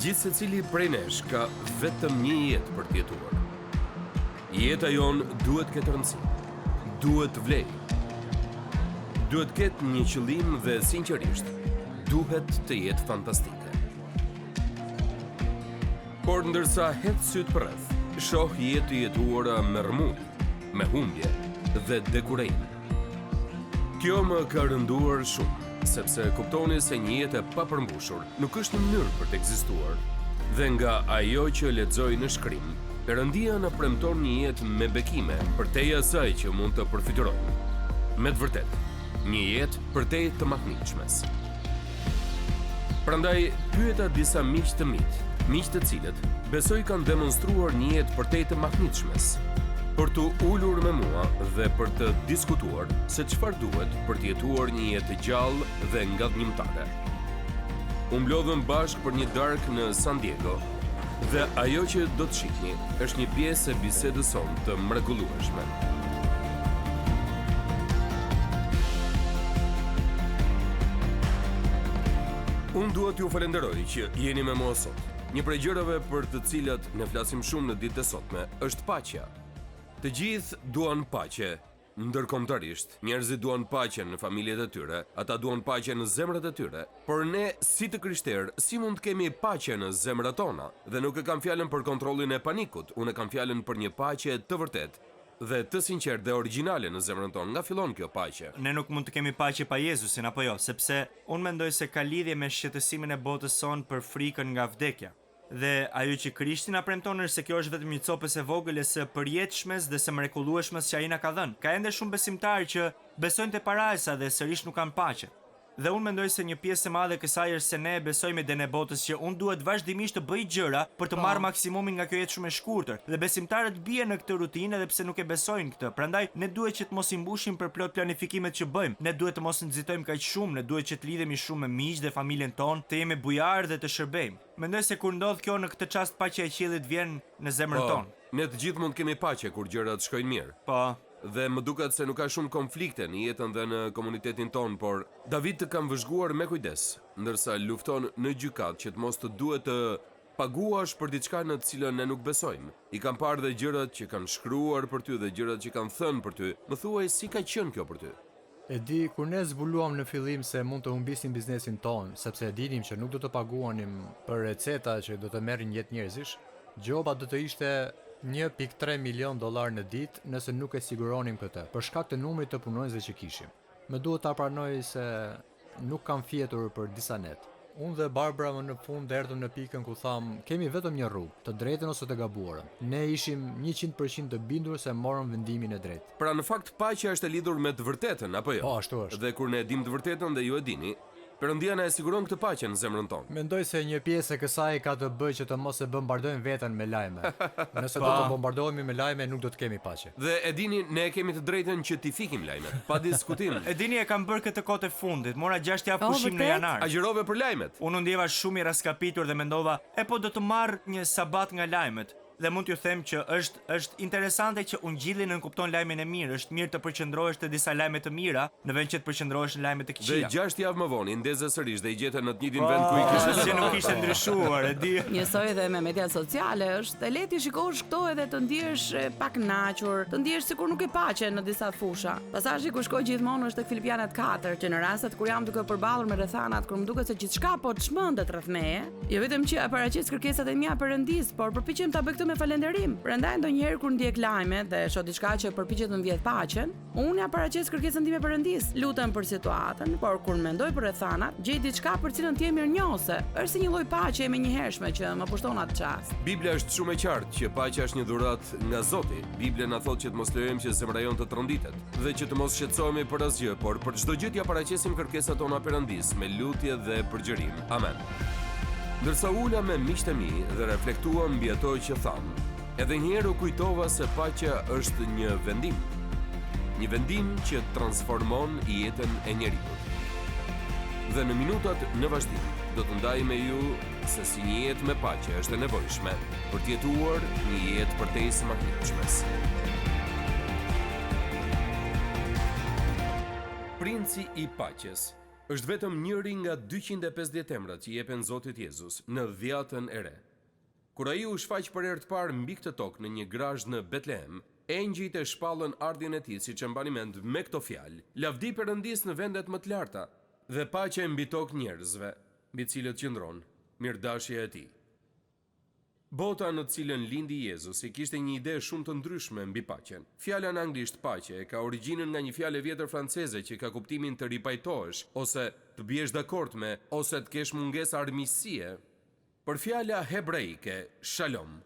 Gjithë secili prej nesh ka vetëm një jetë për të jetuar. Jeta jon duhet ketë rëndësi, duhet vlej, duhet ketë një qëllim dhe sinqerisht, duhet të jetë fantastike. Por ndërsa hedh syt përreth, shoh jetë të jetuara me rrëmuj, me humbje dhe dekurajim. Kjo më ka rënduar shumë, sepse kuptoni se një jetë e papërmbushur nuk është një mënyrë për të ekzistuar. Dhe nga ajo që lexoj në shkrim, Perëndia na premton një jetë me bekime përtej asaj që mund të përfitojmë. Me të vërtetë, një jetë përtej të mahnitshmes. Prandaj pyeta disa miq të të cilët besoj kanë demonstruar një jetë përtej të mahnitshmes, për të ulur me mua dhe për të diskutuar se çfarë duhet për të jetuar një jetë gjallë dhe ngadhnjimtare. U mblodhëm bashkë për një darkë në San Diego dhe ajo që do të shihni është një pjesë e bisedës sonë të mrekullueshme. Unë duhet ju falenderoj që jeni me mua sot. Një prej gjërave për të cilat ne flasim shumë në ditët e sotme është paqja. Të gjithë duan paqe, ndërkombëtarisht. Njerëzit duan paqen në familjet e tyre, ata duan paqe në zemrat e tyre, por ne si të krishterë, si mund të kemi paqe në zemrat tona? Dhe nuk e kam fjalën për kontrollin e panikut, unë e kam fjalën për një paqe të vërtetë dhe të sinqertë dhe origjinale në zemrën tonë. Nga fillon kjo paqe? Ne nuk mund të kemi paqe pa Jezusin, apo jo, sepse unë mendoj se ka lidhje me shqetësimin e botës sonë për frikën nga vdekja. Dhe ajo që Krishti na premton është se kjo është vetëm një copës e vogël e së përjetshmes dhe së mrekullueshmes që ai na ka dhënë. Ka ende shumë besimtarë që besojnë te parajsa dhe sërish nuk kanë paqe. Dhe unë mendoj se një pjesë e madhe e kësaj është se ne besojmë den e botës që unë duhet vazhdimisht të bëj gjëra për të marrë maksimumin nga kjo jetë shumë e shkurtër. Dhe besimtarët bien në këtë rutinë edhe pse nuk e besojnë këtë. Prandaj ne duhet që të mos i mbushim për plot planifikimet që bëjmë. Ne duhet të mos nxitojmë kaq shumë, ne duhet që të lidhemi shumë me miq dhe familjen tonë, të jemi bujar dhe të shërbejmë. Mendoj se kur ndodh kjo në këtë çast paqja e qiellit vjen në zemrën tonë. Ne të gjithë mund të kemi paqe kur gjërat shkojnë mirë. Po. Dhe më duket se nuk ka shumë konflikte në jetën dhe në komunitetin ton, por David të kam vëzhguar me kujdes, ndërsa lufton në gjykat që të mos të duhet të paguash për diçka në të cilën ne nuk besojmë. I kam parë dhe gjërat që kanë shkruar për ty dhe gjërat që kanë thënë për ty. Më thuaj si ka qenë kjo për ty? E di, kur ne zbuluam në fillim se mund të humbisim biznesin ton, sepse e dinim që nuk do të paguanim për receta që do të merrin jetë njerëzish, gjoba do të ishte $1.3 milion në ditë nëse nuk e siguronim këtë, për shkak të numrit të punonjësve që kishim. Më duhet ta pranoj se nuk kam fjetur për disa net. Unë dhe Barbara më në fund erdhëm në pikën ku tham, kemi vetëm një rrugë, të drejtën ose të gabuarën. Ne ishim 100% të bindur se morëm vendimin e drejtë. Pra në fakt paqja është e lidhur me të vërtetën, apo jo? Po, ashtu është. Dhe kur ne dim të vërtetën dhe ju e dini, Perëndia na e siguron këtë paqe në zemrën tonë. Mendoj se një pjesë e kësaj ka të bëjë që të mos e bombardojmë veten me lajme. Nëse do të bombardohemi me lajme, nuk do të kemi paqe. Dhe e dini, ne kemi të drejtën që t'i fikim lajmet, pa diskutim. E dini, e kam bërë këtë kohë të fundit. Mora 6 javë pushim në janar. Agjërove për lajmet. Unë ndjeva shumë i raskapitur dhe mendova, po do të marr një sabat nga lajmet. Dhe mund t'ju them që është interesante që ungjilli nuk kupton lajmin e mirë. Është mirë të përqendrohesh te disa lajme të mira, në vend që të përqendrohesh në lajmet e këqija. Dhe 6 javë më vonë ndezë sërish dhe i gjete në të njëjtin vend ku i kishte që nuk ishte ndryshuar, e di. Njësoj edhe me mediat sociale është e lehtë shikosh këto edhe të ndihesh pak kënaqur, të ndihesh sikur nuk e paqe në disa fusha. Pasazhi ku shkoj gjithmonë është tek Filipianët 4, që në rastet kur jam duke përballur me rrethanat, kur më duket se gjithçka po çmendet rreth meje, jo vetëm që paraqes kërkesat e mia Perëndis, por përpiqem ta bëj këtë me falënderim. Prandaj ndonjëherë kur ndjek lajme dhe shoh diçka që përpiqet të mbjellë paqen, unë ja paraqes kërkesën time Perëndis. Lutem për situatën, por kur mendoj për rrethanat, gjej diçka për cilën ti je mirënjohëse. Është si një lloj paqe e menjëhershme që më pushton atë çast. Bibla është shumë e qartë që paqja është një dhuratë nga Zoti. Bibla na thotë që të mos lejojmë që zemra jonë të tronditet dhe që të mos shqetësohemi për asgjë, por për çdo gjë t'ja paraqesim kërkesat tona Perëndis me lutje dhe përgjërim. Amen. Ndërsa ula me miqtë e mi dhe reflektuam mbi ato që tham, edhe njëherë u kujtova se paqja është një vendim që transformon jetën e njeriut. Dhe në minutat në vazhdim do të ndaj me ju se si një jetë me paqe është e nevojshme për të jetuar një jetë përtejsë mahnitshmes. Princi i paqes. Është vetëm njëri nga 250 emrat që i jepen Zotit Jezus në dhjatën e re. Kur ai u shfaq për herë të parë mbi këtë tokë në një grazh në Betlehem, engjëjt e shpallën ardhjën e tij, siç e mbani mend me këto fjalë: Lavdi Perëndis në vendet më të larta dhe paqe mbi tokë njerëzve, mbi të cilët qëndron mirëdashja e tij. Bota në të cilën lindi Jezusi kishte një ide shumë të ndryshme mbi paqen. Fjala në anglisht paqe ka origjinën nga një fjalë e vjetër franceze që ka kuptimin të ripajtohesh, ose të biesh dakord me, ose të kesh mungesë armiqësie. Por fjala hebreike, shalom,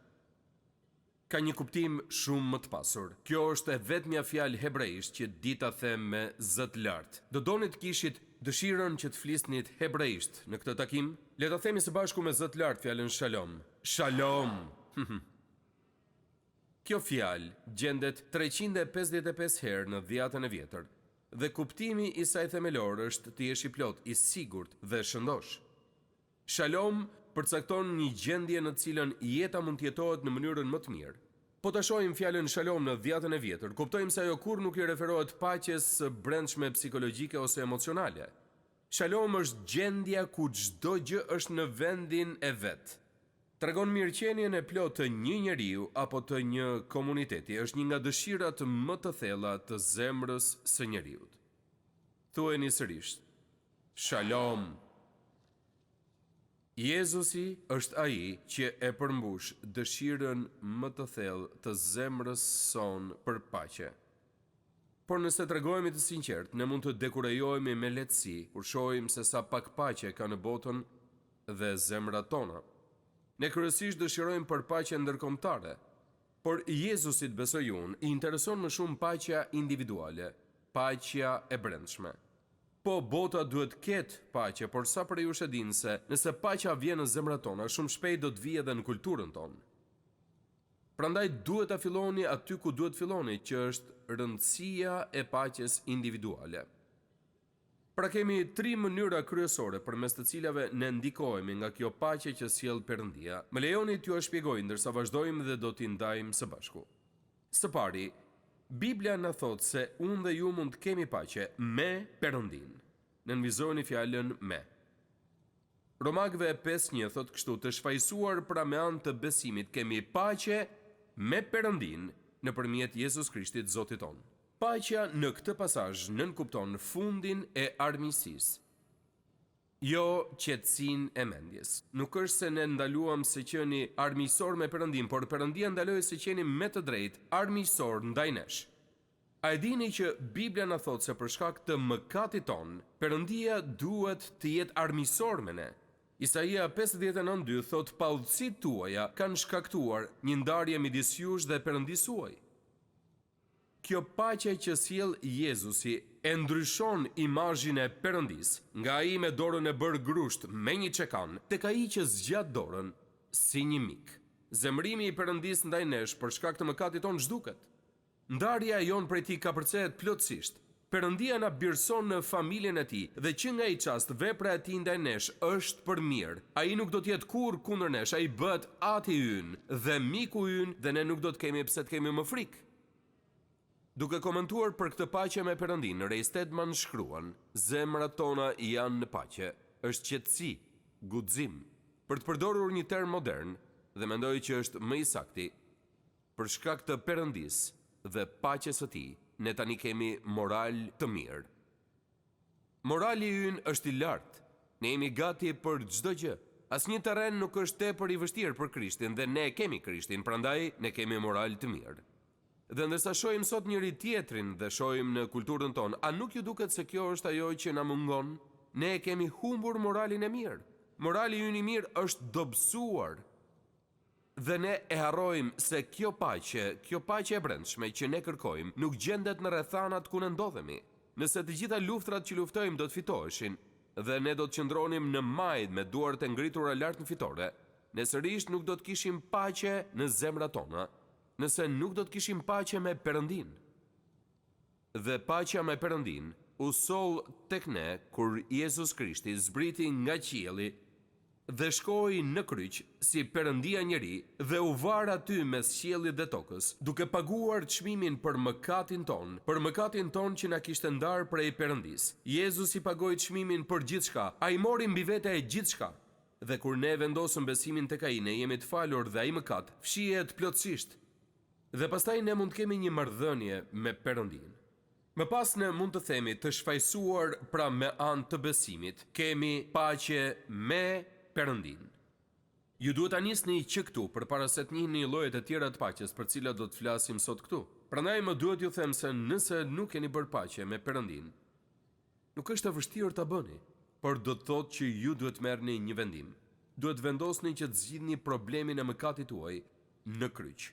ka një kuptim shumë më të pasur. Kjo është e vetmja fjalë hebreisht që di ta them me zë të lartë. Do doni të kishit dëshirën që të flisnit hebreisht në këtë takim? Le ta themi së bashku me zë të lartë fjalën shalom. Shalom. Kjo fjalë gjendet 355 herë në dhjatën e vjetër dhe kuptimi i saj themelor është të jesh i plot, i sigurt dhe shëndosh. Shalom përcakton një gjendje në të cilën jeta mund të jetohet në mënyrën më të mirë. Po ta shohim fjalën shalom në dhjatën e vjetër, kuptojmë se ajo kurrë nuk i referohet paqes së brendshme psikologjike ose emocionale. Shalom është gjendja ku çdo gjë është në vendin e vet. Tregon mirëqenien e plotë të një njeriu apo të një komuniteti, është një nga dëshirat më të thella të zemrës së njeriu. Thuajini sërish: Shalom. Jezusi është ai që e përmbush dëshirën më të thellë të zemrës sonë për paqe. Por nëse tregojmë të sinqert, ne mund të dekurajohemi me lehtësi kur shohim se sa pak paqe ka në botën dhe zemrat tona. Ne kryesisht dëshirojmë për paqe ndërkombëtare, por Jezusit, besoj unë, i intereson më shumë paqja individuale, paqja e brendshme. Po, bota duhet ketë paqe, por sa për jush e dinë se nëse paqja vjen në zemrat tona, shumë shpejt do të vijë edhe në kulturën tonë. Prandaj duhet ta filloni aty ku duhet filloni, që është rëndësia e paqes individuale. Pra kemi 3 mënyra kryesore përmes të cilave ne ndikohemi nga kjo paqe që sjell Perëndia. Më lejoni t'ju e shpjegoj ndërsa vazhdojmë dhe do t'i ndajmë së bashku. Së pari, Biblia na thot se unë dhe ju mund të kemi paqe me Perëndin. Në nënvizoni fjalën me. Romakëve 5:1 thot kështu: të shfaqsuar pra me anë të besimit kemi paqe me Perëndin nëpërmjet Jezus Krishtit Zotit ton. Paqja në këtë pasazh nënkupton fundin e armiqësisë, jo qetësinë e mendjes. Nuk është se ne ndaluam se qeni armiqësor me Perëndin, por Perëndia ndaloi se qeni me të drejtë armiqësor ndaj nesh. A e dini që Biblia na thot se për shkak të mëkatit ton, Perëndia duhet të jetë armiqësor me ne? Isaia 59:2 thot: "Paudhësitë tuaja kanë shkaktuar një ndarje midis jush dhe Perëndisë suaj." Kjo paqe që sjell Jezusi e ndryshon imazhin e Perëndisë, nga ai me dorën e bërë grusht me një çekan, tek ai që zgjat dorën si një mik. Zemrimi i Perëndisë ndaj nesh për shkak të mëkatit ton zhduket. Ndarja jon prej tij ka përcjellë plotësisht. Perëndia na birson në familjen e tij dhe që nga i çast vepra e tij ndaj nesh është për mirë. Ai nuk do të jetë kurrë kundër nesh, ai bëhet ati ynë dhe miku ynë dhe ne nuk do të kemi pse të kemi më frikë. Duke komentuar për këtë paqe me Perëndin, Ray Stedman shkruan: "Zemrat tona janë në paqe, është qetësi, guxim." Për të përdorur një term modern, dhe mendoj që është më i saktë, për shkak të Perëndisë dhe paqes së tij, ne tani kemi moral të mirë. Morali ynë është i lartë. Ne jemi gati për çdo gjë. Asnjë terren nuk është tepër i vështirë për Krishtin dhe ne kemi Krishtin, prandaj ne kemi moral të mirë. Dhe ndërsa shohim sot njëri tjetrin dhe shohim në kulturën tonë, a nuk ju duket se kjo është ajo që na mungon? Ne kemi humbur moralin e mirë. Morali ynë i mirë është dobësuar. Dhe ne e harrojmë se kjo paqe e brendshme që ne kërkojmë, nuk gjendet në rrethanat ku ne ndodhemi. Nëse të gjitha luftrat që luftojmë do të fitoheshin dhe ne do të qëndronim në majt me duart e ngritura lart në fitore, ne sërish nuk do të kishim paqe në zemrat tona, nëse nuk do të kishim paqe me Perëndin. Dhe paqja me Perëndin u soll tek ne kur Jezus Krishti zbriti nga qielli dhe shkoi në kryq si Perëndia njeri dhe u var aty mes qiellit dhe tokës, duke paguar çmimin për mëkatin ton që na kishte ndarë prej Perëndis. Jezusi pagoi çmimin për gjithçka. Ai mori mbi vete gjithçka. Dhe kur ne vendosëm besimin tek ai, ne jemi të falur dhe ai mëkat fshihet plotësisht. Dhe pastaj ne mund të kemi një marrëdhënie me Perëndin. Më pas ne mund të themi të shfaqsuar pra me anë të besimit, kemi paqe me Perëndin. Ju duhet ta nisni që këtu përpara se të njihni llojet e tjera të paqes për të cilat do të flasim sot këtu. Prandaj më duhet ju them se nëse nuk keni bërë paqe me Perëndin, nuk është e vështirë ta bëni, por do të thotë që ju duhet merrni një vendim. Duhet vendosni që të zgjidhni problemin e mëkatit tuaj në kryq.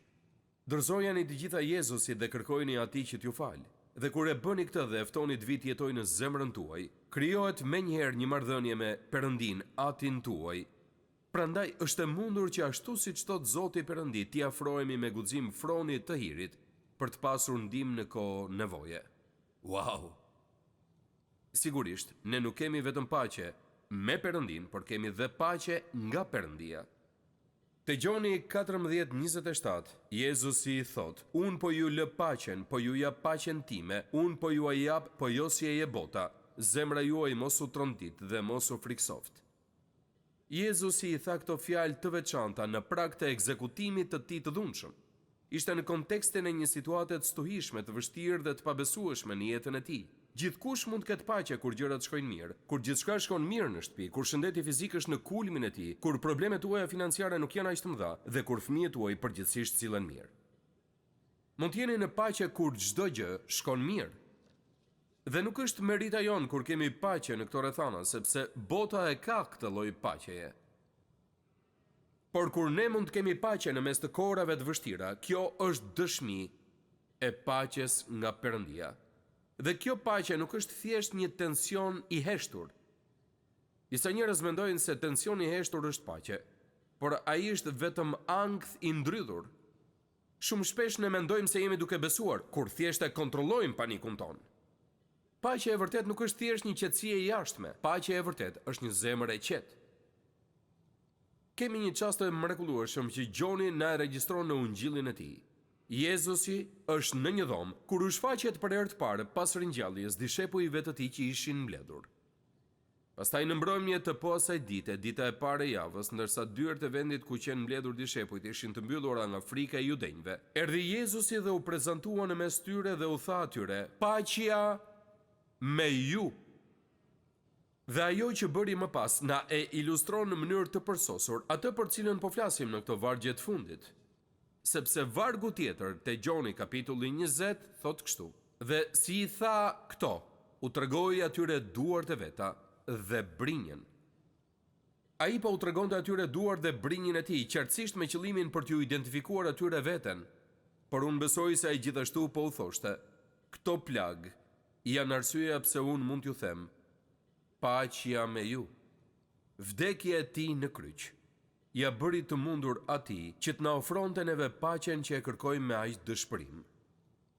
Dorëzojani të gjitha Jezusit dhe kërkojeni atij që t'ju falë. Dhe kur e bëni këtë dhe ftoni të vit jetoj në zemrën tuaj, krijohet menjëherë një marrëdhënie me Perëndin, Atin tuaj. Prandaj është e mundur që ashtu siç thot Zoti Perëndi, t'i afrohemi me guxim fronit të hirit për të pasur ndihmë në kohë nevoje. Wow! Sigurisht, ne nuk kemi vetëm paqe me Perëndin, por kemi dhe paqe nga Perëndia. Te Gjoni 14:27, Jezusi i thot: "Unë po ju lë paqen, po ju jap paqen time, unë po ju a jap, po jo si e jebota. Zemra juaj mos u trontit dhe mos u friksoft." Jezusi i tha këto fjalë të veçanta në prag të ekzekutimit të tij të dhunshëm. Ishte në kontekstin e një situate të stuhishme, të vështirë dhe të pabesueshme në jetën e tij. Gjithkush mund të ketë paqe kur gjërat shkojnë mirë, kur gjithçka shkon mirë në shtëpi, kur shëndeti fizik është në kulmin e tij, kur problemet tuaja financiare nuk janë aq të mëdha dhe kur fëmijët tuaj përgjithsisht sillen mirë. Mund të jeni në paqe kur çdo gjë shkon mirë. Dhe nuk është merita jon kur kemi paqe në këto rrethana, sepse bota e ka këtë lloj paqeje. Por kur ne mund të kemi paqe në mes të kohërave të vështira, kjo është dëshmi e paqes nga Perëndia. Dhe kjo paqe nuk është thjesht një tension i heshtur. Disa njerëz mendojnë se tensioni i heshtur është paqe, por ai është vetëm ankth i ndrydhur. Shumë shpesh ne mendojmë se jemi duke besuar, kur thjesht e kontrollojmë panikun ton. Paqja e vërtet nuk është thjesht një qetësi e jashtme. Paqja e vërtet është një zemër e qetë. Kemi një çast të mrekullueshëm që Gjoni na regjistron në Ungjillin e tij. Jezusi është në një dhomë kur u shfaqet për herë të parë pas ringjalljes dishepujve të tij që ishin mbledhur. Pastaj në mbrëmje të po asaj dite, dita e parë e javës, ndërsa dyert e vendit ku qenë mbledhur dishepujt ishin të mbyllura nga frika e judenjve, erdhi Jezusi dhe u prezantua në mes tyre dhe u tha atyre: "Paqja me ju." Dhe ajo që bëri më pas na e ilustron në mënyrë të përsosur atë për cilën po flasim në këto vargje të fundit. Sepse vargu tjetër te Gjoni kapitulli 20 thot kështu: "Dhe si i tha këto, u tregoi atyre duart e veta dhe brinjën." Ai po u tregonte atyre duart dhe brinjën e tij, qartësisht me qëllimin për t'ju identifikuar atyre veten. Por unë besoj se ai gjithashtu po u thoshte: "Këto plag janë arsyeja pse unë mund t'ju them: paqja me ju." Vdekja e tij në kryq ja bëri të mundur atij që të na ofronte neve paqen që e kërkojmë me aq dëshpërim.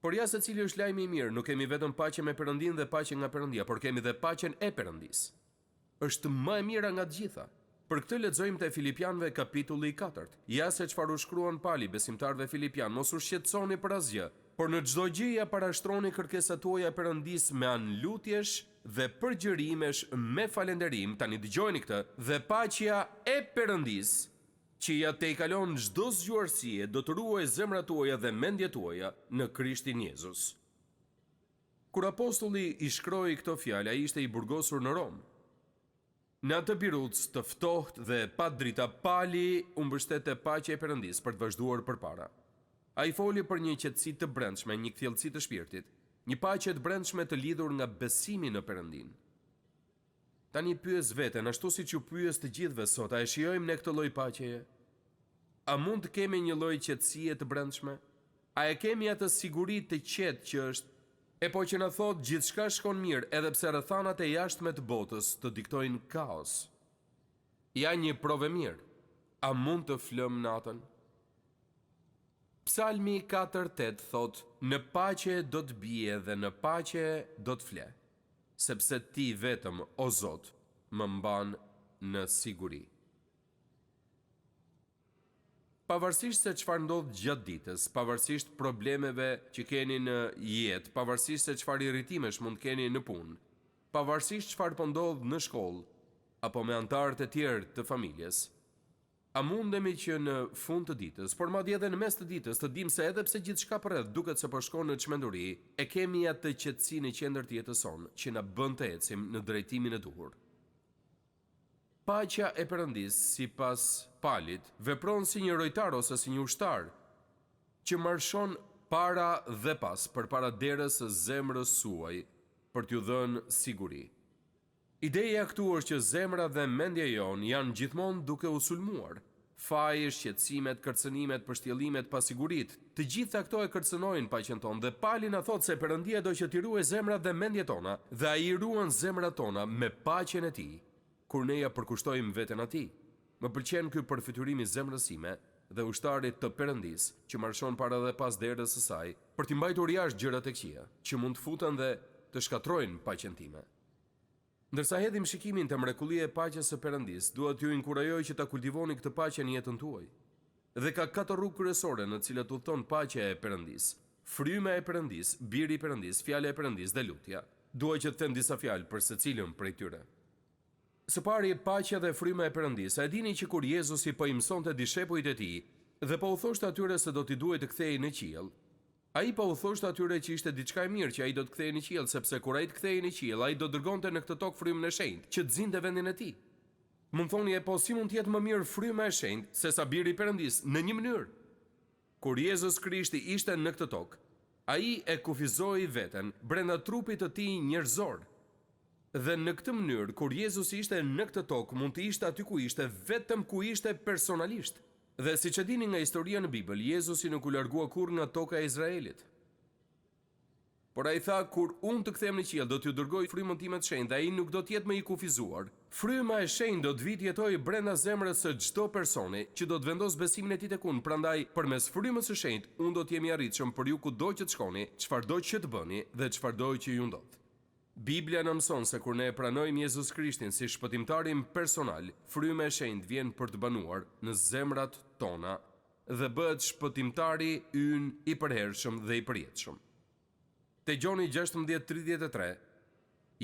Por ja se cili është lajmi i mirë, nuk kemi vetëm paqe me Perëndin dhe paqe nga Perëndia, por kemi dhe paqen e Perëndis. Është më e mira nga të gjitha. Për këtë lexojmë te Filipianëve kapitulli 4. Ja se çfarë u shkruan Pali besimtarëve filipian: "Mos u shqetësoni për asgjë, por në çdo gjë ja parashtroni kërkesat tuaja Perëndis me anë lutjesh dhe përgjërimesh me falënderim." Tani dëgjojeni këtë: "Dhe paqja e Perëndis, që ja tejkalon çdo zgjuarësie, do të ruajë zemrat tuaja dhe mendjet tuaja në Krishtin Jezus." Kur apostulli i shkroi këto fjalë, ai ishte i burgosur në Rom. Në atë biruc të ftohtë dhe pa drita, Pali u mbështet te paqja e Perëndis për të vazhduar përpara. Ai foli për një qetësi të brendshme, një kthjellësi të shpirtit, një paqe të brendshme të lidhur nga besimi në Perëndin. Tani pyes veten, ashtu siç ju pyes të gjithëve sot, a e shijojmë ne këtë lloj paqeje? A mund të kemi një lloj qetësie të brendshme? A e kemi atë siguri të qetë që është e po që na thot gjithçka shkon mirë edhe pse rrethanat e jashtme të botës të diktojnë kaos? Ja një provë mirë. A mund të flëm natën? Psalmi 4:8 thot: "Në paqe do të bie dhe në paqe do të fle, sepse ti vetëm, o Zot, më mban në siguri." Pavarësisht se çfarë ndodh gjatë ditës, pavarësisht problemeve që keni në jetë, pavarësisht se çfarë irritimesh mund keni në punë, pavarësisht çfarë po ndodh në shkollë apo me anëtarët e tjerë të familjes, a mundemi që në fund të ditës, por madje edhe në mes të ditës, të dimë se edhe pse gjithçka përreth duket se po shkon në çmenduri, e kemi atë qetësinë në qendër të jetës sonë që na bën të ecim në drejtimin e duhur. Paqja e Perëndis, sipas Palit, vepron si një rojtar ose si një ushtar që marshon para dhe pas përpara derës së zemrës suaj për t'ju dhënë siguri. Ideja këtu është që zemra dhe mendja jonë janë gjithmonë duke u sulmuar. Faji, shqetësimet, kërcënimet, përshtjellimet, pasigurit, të gjitha këto e kërcënojnë paqen tonë dhe Pali na thotë se Perëndia do që t'i ruaj zemrat dhe mendjet tona dhe ai ruan zemrat tona me paqen e tij, kur ne ja përkushtojmë veten atij. Më pëlqen ky përfiturim i zemrës sime dhe ushtarit të Perëndis që marshon para dhe pas derës së saj për t'i mbajtur jashtë gjërat e këqija, që mund të futen dhe të shkatrojnë paqen time. Ndërsa hedhim shikimin te mrekullia e paqes së Perëndis, dua t'ju inkurajoj që ta kultivoni këtë paqe në jetën tuaj. Dhe ka 4 rrugë kryesore në të cilat udhton paqja e Perëndis. Fryma e Perëndis, biri i Perëndis, fjala e Perëndis dhe lutja. Dua që të them disa fjalë për secilën prej tyre. Së pari, paqja dhe fryma e Perëndis. A dini që kur Jezusi po i mësonte dishepujt e tij dhe po u thoshte atyre se do t'i duhej të kthehej në qiell, ai po u thoshte atyre që ishte diçka e mirë që ai do të kthehej në qiell, sepse kur ai të kthehej në qiell, ai do dërgonte në këtë tokë frymën e shenjtë, që të zinte vendin e tij. Mund thoni, po si mund të jetë më mirë fryma e shenjtë se sa biri i Perëndis? Në një mënyrë. Kur Jezus Krishti ishte në këtë tokë, ai e kufizoi veten brenda trupit të tij njerëzor. Dhe në këtë mënyrë, kur Jezus ishte në këtë tokë, mund të ishte aty ku ishte, vetëm ku ishte personalisht. Dhe siç e dini nga historia në Bibël, Jezusi nuk u largua kurrë nga toka e Izraelit. Por ai tha, kur unë të kthehem në qiell, do t'ju dërgoj frymën time të shenjtë, ai nuk do të jetë më i kufizuar. Fryma e shenjtë do të vijë jetojë brenda zemrës së çdo personi që do të vendos besimin e tij tek unë. Prandaj, përmes frymës së shenjtë, unë do të jem i arritshëm për ju kudo që të shkoni, çfarëdo që të bëni dhe çfarëdo që ju ndodh. Biblia në mëson se kur ne e pranojmë Jezus Krishtin si shpëtimtarin personal, fryma e shenjtë vjen për të banuar në zemrat tona dhe bëhet shpëtimtari ynë i përhershëm dhe i përjetshëm. Te Gjoni 16:33,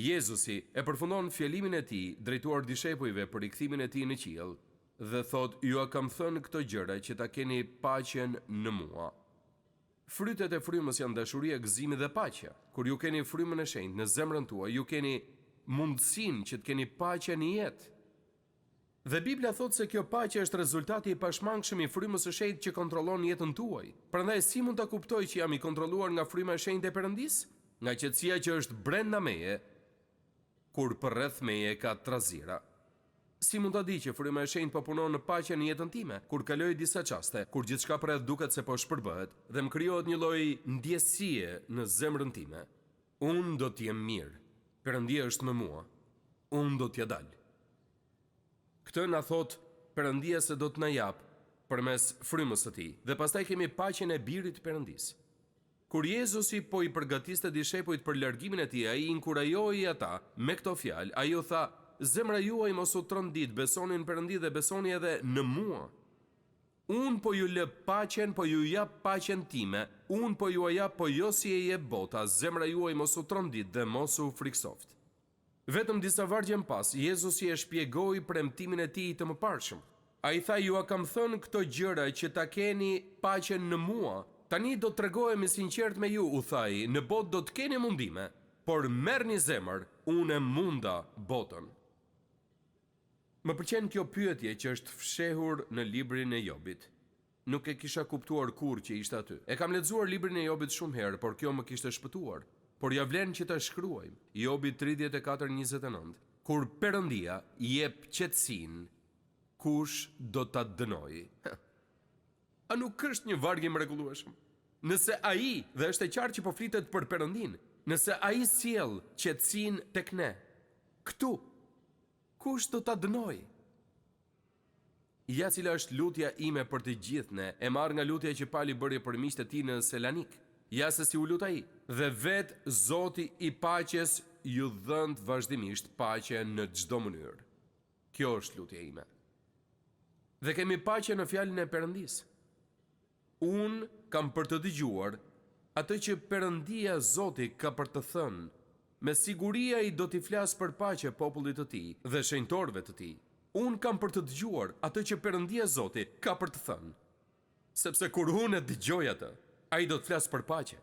Jezusi e përfundon fjalimin e tij drejtuar dishepujve për rikthimin e tij në qiell dhe thot: "Ju a kam thënë këto gjëra që ta keni paqen në mua." Frytet e frymës janë dashuria, gëzimi dhe paqja. Kur ju keni frymën e shenjtë në zemrën tuaj, ju keni mundësinë që të keni paqe në jetë. Dhe Biblia thotë se kjo paqe është rezultati i pashmangshëm i frymës së shenjtë që kontrollon jetën tuaj. Prandaj si mund ta kuptoj që jam i kontrolluar nga fryma e shenjtë e Perëndis? Nga qetësia që është brenda meje, kur përreth meje ka trazira. Si mund ta di që fryma e shenjtë po punon në paqe në jetën time, kur kaloj disa çaste, kur gjithçka përreth duket se po shpërbëhet dhe më krijohet një lloj ndjesie në zemrën time? Unë do të jem mirë. Perëndia është me mua. Unë do t'ja dal. Këtë na thot Perëndia se do të na jap përmes frymës së tij. Dhe pastaj kemi paqen e birit të Perëndis. Kur Jezusi po i përgatiste dishepujt për largimin e tij, ai inkurajoi ata me këto fjalë. Ai u tha: "Zemra juaj mos u trondit, besoni në Perëndi dhe besoni edhe në mua. Unë po ju lë paqen, po ju jap paqen time. Unë po ju jap, po jo si e jep bota. Zemra juaj mos u trondit dhe mos u friksoft." Vetëm disa vargje më pas, Jezusi e shpjegoi premtimin e tij të mëparshëm. Ai tha: "Ju a kam thënë këto gjëra që ta keni paqen në mua. Tani do të tregohemi sinqert me ju," u tha ai. "Në botë do të keni mundime, por merrni zemër, unë e munda botën." Më pëlqen kjo pyetje që është fshehur në librin e Jobit. Nuk e kisha kuptuar kurrë që ishte aty. E kam lexuar librin e Jobit shumë herë, por kjo më kishte shpëtuar. Por ja vlen që ta shkruajmë. Jobi 34:29. Kur Perëndia jep qetësinë, kush do ta dënojë? A nuk është një vargje mrekullueshëm? Nëse ai, dhe është e qartë që po flitet për Perëndin, nëse ai sjell qetësinë tek ne, këtu, kush do ta dënojë? Ja cila është lutja ime për të gjithë ne, e marr nga lutja që Pali bëri për miqtë e tij në Selanik. Ja se si u lut ai. "Dhe vetë Zoti i paqes ju dhënë vazhdimisht paqe në çdo mënyrë." Kjo është lutja ime. Dhe kemi paqe në fjalën e Perëndis. Unë kam për të dëgjuar atë që Perëndia Zoti ka për të thënë. Me siguria i do t'i flas për paqe popullit të tij dhe shenjtorëve të tij. Unë kam për të dëgjuar atë që Perëndia Zoti ka për të thënë. Sepse kur unë e dëgjoj atë, ai do të flas për paqe.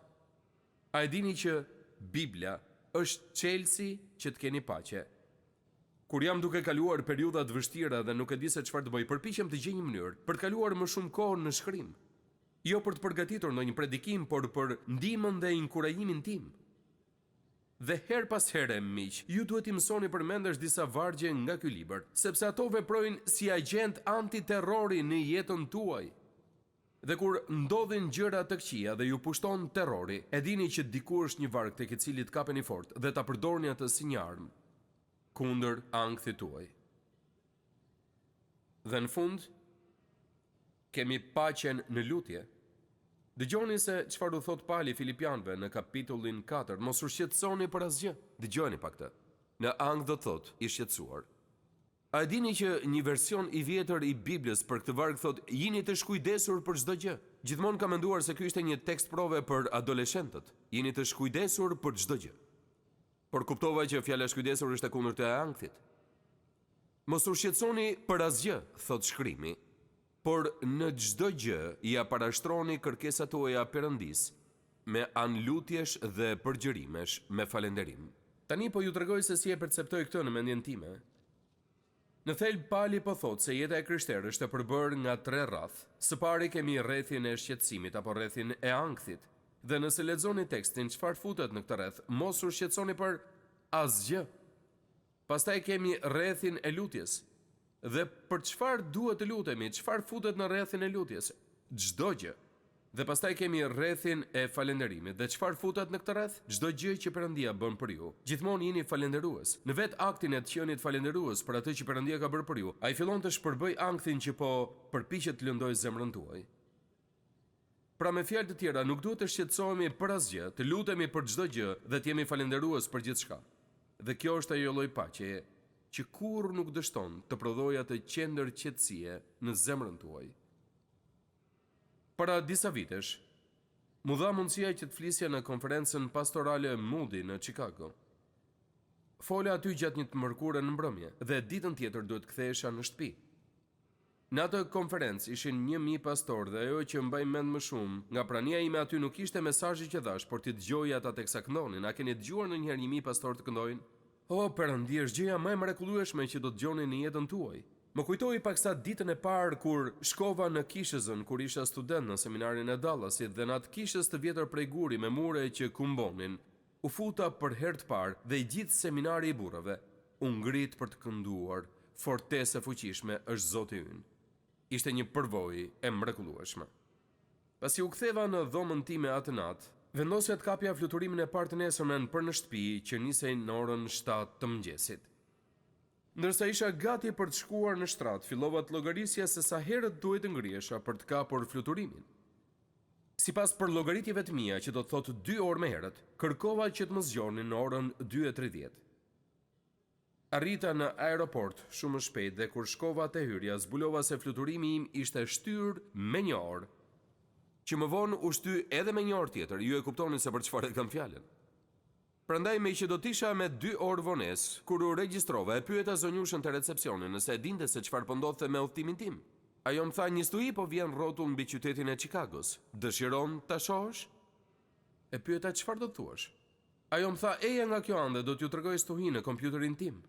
A e dini që Biblia është çelësi që të keni paqe? Kur jam duke kaluar periudha të vështira dhe nuk e di se çfarë të bëj, përpiqem të gjej një mënyrë për të kaluar më shumë kohë në shkrim. Jo për të përgatitur ndonjë predikim, por për ndihmën dhe inkurajimin tim. Dhe her pas here, miq, ju duhet i mësoni përmendesh disa vargje nga ky libër, sepse ato veprojnë si agent antiterrori në jetën tuaj. Dhe kur ndodhin gjëra të këqija dhe ju pushton terrori, e dini që diku është një varg tek i cili të kapeni fort dhe ta përdorni atë si një armë kundër ankthit tuaj. Dhe në fund, kemi paqen në lutje. Dëgjoni se çfarë u thot Pali Filipianëve në kapitullin 4, mos u shqetësoni për asgjë. Dëgjoni pak këtë. Në ankth do thot, i shqetësuar. A e dini që një version i vjetër i Biblës për këtë varg thot, jini të shkujdesur për çdo gjë. Gjithmonë kam menduar se ky ishte një tekst prove për adoleshentët. Jini të shkujdesur për çdo gjë. Por kuptova që fjala shkujdesur është e kundërt e ankthit. Mos u shqetësoni për asgjë, thot shkrimi, por në çdo gjë ja parashtroni kërkesat tuaja Perëndis me anë lutjesh dhe përgjërimesh me falënderim. Tani po ju tregoj se si e perceptoj këtë në mendjen time. Në thelb Pali po thot se jeta e krishterë është e përbërë nga 3 rrath. Së pari kemi rrethin e shqetësimit apo rrethin e ankthit. Dhe nëse lexoni tekstin çfarë futet në këtë rreth, mos u shqetësoni për asgjë. Pastaj kemi rrethin e lutjes. Dhe për çfarë duhet të lutemi? Çfarë futet në rrethin e lutjes? Çdo gjë. Dhe pastaj kemi rrethin e falënderimit. Dhe çfarë futet në këtë rreth? Çdo gjë që Perëndia bën për ju. Gjithmonë jeni falënderues. Në vet aktin e të qenit falënderues për atë që Perëndia ka bërë për ju, ai fillon të shpërbëj ankthin që po përpiqet të lëndojë zemrën tuaj. Pra me fjalë të tjera, nuk duhet të shqetësohemi për asgjë, të lutemi për çdo gjë dhe të jemi falënderues për gjithçka. Dhe kjo është ajo lloj paqeje që kurrë nuk dështon të prodhojë atë qendër qetësie në zemrën tuaj. Para disa vitesh, mu dha mundësia që të flisja në konferencën pastorale Moody në Chicago. Fola aty gjatë një të mërkure në mbrëmje dhe ditën tjetër duhet kthehesha në shtëpi. Në atë konferencë ishin 1000 pastor dhe ajo që mbaj mend më shumë nga prania ime aty nuk ishte mesazhi që dhash, por ti dëgjoj ata teksa këndonin. A keni dëgjuar ndonjëherë 1000 pastor të këndojnë? O, Perëndi, është gjëja më e mrekullueshme që do të dëgjoni në jetën tuaj. Më kujtoi paksa ditën e parë kur shkova në kishëzën kur isha student në seminarin e Dallasit dhe në atë kishës të vjetër prej guri me mure që kumbonin, u futa për herë të parë dhe i gjithë seminari i burrave u ngrit për të kënduar, fortesë e fuqishme është Zoti ynë. Ishte një përvojë e mrekullueshme. Pasi u ktheva në dhomën time atë natë, vendosja të kapja fluturimin e parë të nesërmen për në shtëpi që nisej në orën 7 të mëngjesit. Ndërsa isha gati për të shkuar në shtrat, fillova të llogarisja se sa herët duhet të ngrihesha për të kapur fluturimin. Sipas për llogaritjeve të mia, që do të thotë 2 orë më herët, kërkova që të më zgjonin në orën 2:30. Arrita në aeroport shumë shpejt dhe kur shkova te hyrja, zbulova se fluturimi im ishte shtyr me 1 orë, që më vonë u shty edhe me 1 orë tjetër. Ju e kuptoni se për çfarë kam fjalën. Prandaj me që do t'isha me 2 orë vonesë, kur u regjistrova e pyeta zonjushën të recepcionit nëse e dinte se çfarë po ndodhte me udhtimin tim. Ajo më tha, një stuhi po vjen rrotull mbi qytetin e Chicagos. Dëshiron ta shohësh? E pyeta, çfarë do të thuash? Ajo më tha, eja nga kjo ande, do t'ju tregoj stuhinë në kompjuterin tim.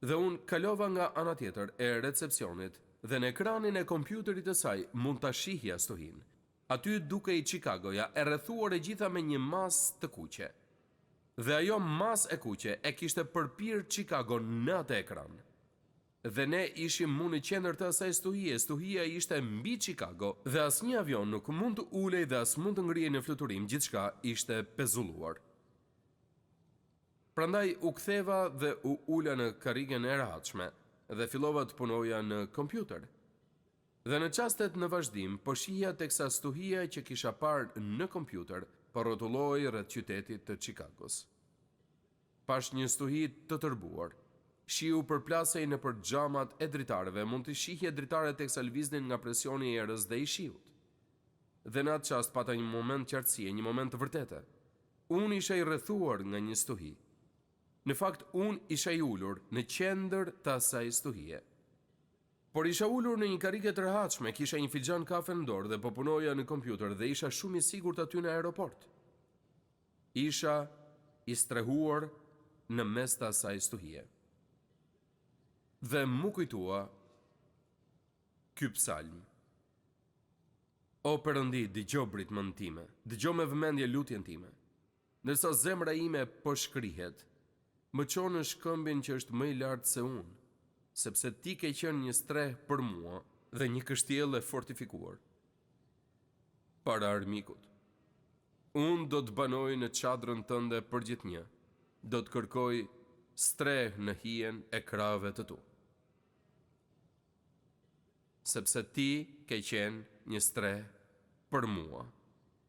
Dhe unë kalova nga ana tjetër e recepcionit dhe në ekranin e kompjuterit të saj mund ta shihja stuhinë. Aty dukej Chicagoja e rrethuar e gjitha me një mas të kuqe. Dhe ajo mas e kuqe e kishte përpir Chicago në atë ekran. Dhe ne ishim mu në qendër të asaj stuhie. Stuhia ishte mbi Chicago dhe asnjë avion nuk mund të ulej dhe as mund të ngrihej në fluturim, gjithçka ishte pezulluar. Prandaj u ktheva dhe u ula në karrigen e rehatshme dhe fillova të punoja në kompjuter. Dhe në çastet në vazhdim, po shihja teksa stuhia që kisha parë në kompjuter po rrotulloi rreth qytetit të Chicagos. Pash një stuhi të tërbuar. Shiu përplasej nëpër xhamat e dritarëve, mund të shihje dritaret teksa lëviznin nga presioni i erës dhe i shiut. dhe në atë çast pata një moment qartësie, një moment të vërtete. Unë isha i rrethuar nga një stuhi. Në fakt, unë isha i ulur në qendër të asaj stuhie. Por isha ulur në një karrige të rehatshme, kisha një filxhan kafe në dorë dhe po punoja në kompjuter dhe isha shumë i sigurt aty në aeroport. Isha i strehuar në mes të asaj stuhie. Dhe mu kujtua ky psalm. O Perëndi, dëgjoj britmën time, dëgjoj me vëmendje lutjen time. Ndërsa zemra ime po shkrihet, më çon në shkëmbin që është më i lartë se unë, sepse ti ke qenë një streh për mua dhe një kështjell e fortifikuar. Para armikut, unë do të banoj në çadrën tënde përgjithënjë, do të kërkoj streh në hijen e krave të tu. Sepse ti ke qenë një streh për mua.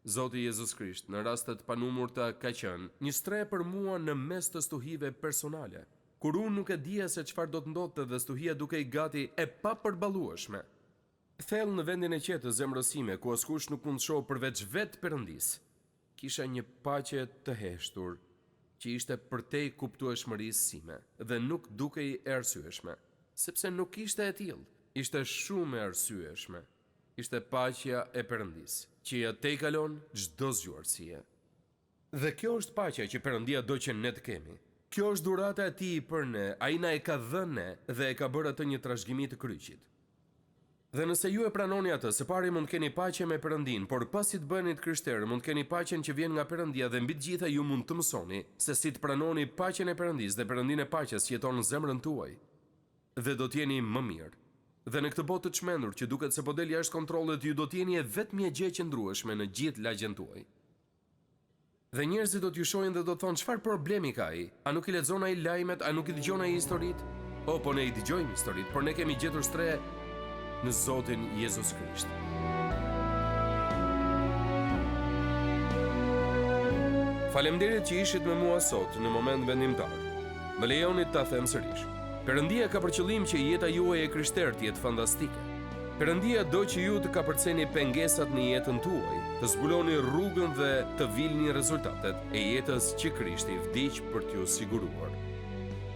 Zoti Jezus Krisht, në rastet panumurta ka qenë një streh për mua në mes të stuhive personale, kur unë nuk e dija se çfarë do të ndodhte dhe stuhia duke i gati e papërballueshme. Thellë në vendin e qetë të zemrës sime, ku askush nuk mund të shohë përveç vetë Perëndis, kisha një paqe të heshtur, që ishte përtej kuptueshmërisë sime dhe nuk dukej e arsyeshme, sepse nuk ishte e tillë, ishte shumë e arsyeshme. Ishte paqja e Perëndis, që ja te kalon çdo zgjuarësie. Dhe kjo është paqja që Perëndia do që ne të kemi. Kjo është dhurata e tij për ne, ai na e ka dhënë ne dhe e ka bërë atë një trashëgimi të kryqit. Dhe nëse ju e pranoni atë, së pari mund të keni paqe me Perëndin, por pasi të bëheni të krishterë, mund të keni paqen që vjen nga Perëndia dhe mbi të gjitha ju mund të mësoni se si të pranoni paqen e Perëndis dhe Perëndin e paqes që jeton në zemrën tuaj. Dhe do të jeni më mirë. Dhe në këtë botë të çmendur që duket se po del jashtë kontrollit, ju do të jeni vetëm një gjë qëndrueshme në gjithë lagjen tuaj. Dhe njerëzit do t'ju shohin dhe do të thonë çfarë problemi ka ai? A nuk i lexon ai lajmet, a nuk i dëgjon ai historitë? O, po ne i dëgjojmë historitë, por ne kemi gjetur streh në Zotin Jezus Krisht. Faleminderit që ishit me mua sot në moment vendimtar. Më lejoni ta them sërish. Perëndia ka për qëllim që jeta juaj e krishterë të jetë fantastike. Perëndia do që ju të kapërceni pengesat në jetën tuaj, të zbuloni rrugën dhe të vilni rezultatet e jetës që Krishti vdiq për t'ju siguruar.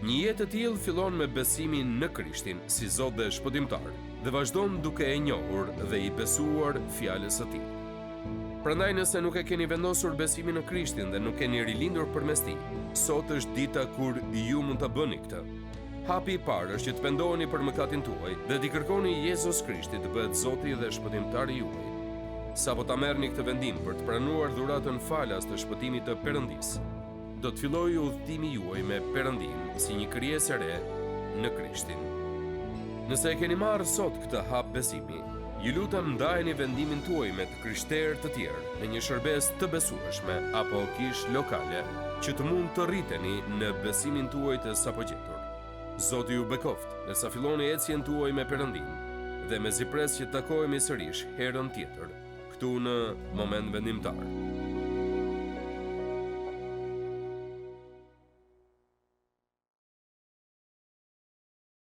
Një jetë e tillë fillon me besimin në Krishtin si Zot dhe Shpëtimtar, dhe vazhdon duke e njohur dhe i besuar fjalës së Tij. Prandaj nëse nuk e keni vendosur besimin në Krishtin dhe nuk keni rilindur përmes Tij, sot është dita kur ju mund ta bëni këtë. Hapi i parë është që të pendoheni për mëkatin tuaj dhe t'i kërkoni Jezus Krishtit të bëhet Zoti dhe Shpëtimtari juaj. Sapo ta merrni këtë vendim për të pranuar dhuratën falas të shpëtimit të Perëndis, do të fillojë udhëtimi juaj me Perëndin si një krijesë e re në Krishtin. Nëse e keni marrë sot këtë hap besimi, ju lutem ndajeni vendimin tuaj me të krishterë të tjerë në një shërbes të besueshme apo kish lokale që të mund të rriteni në besimin tuaj të sapo gjetur. Zoti ju bekoft, nësa filloni ecjen tuaj me Perëndin dhe me zipres që takohemi sërish herën tjetër, këtu në moment vendimtar.